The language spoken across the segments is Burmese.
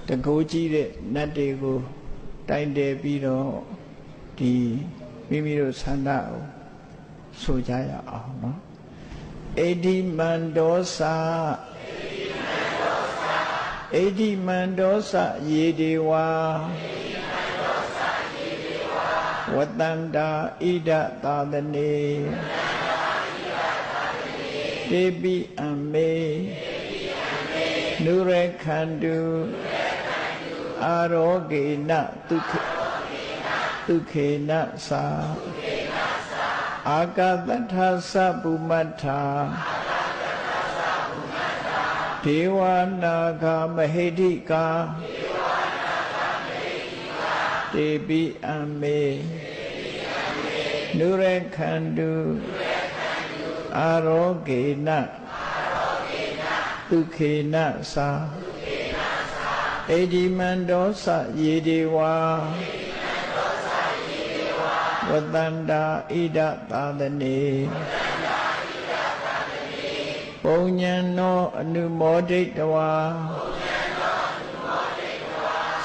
တကိုးကြီးတဲ့နတ်တွေကိုတိုင်တယ်ပြီးတော့ဒီမိမိတို့ဆန္ဒကိုဆိုကြရအောင်နော်အိဋ္ဌိမန္တောသအိဋ္ဌိမန္တောသယေဒေဝဝတ္တန္တာဣဒသာသနေတေပိအမေနုရခန္တုအာရောဂေနဒုခေနသာအာကတထသဗုမတ္ထာဒေဝနာဂမဟိဋ္ဌိကာတေပိအမေနုရခန္တုအာရောဂေနဒုခေနသာအိဋ္ဌိမန္တောသယေဒေဝဝတ္တန္တာဣဒသာသနေပုညံနောအနုမောဒိတဝါ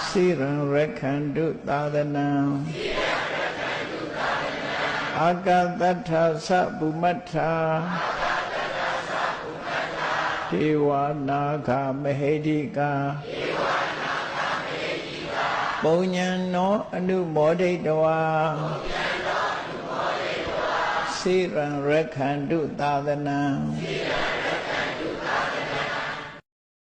စိရံရခန္တုသာသနံအာကတထသဗုမတ္ထာဒေဝနာဂမဟိဋ္ဌိကာပုညံနောအနုမောဒိတဝါစိရံရခန္တုသာသနံ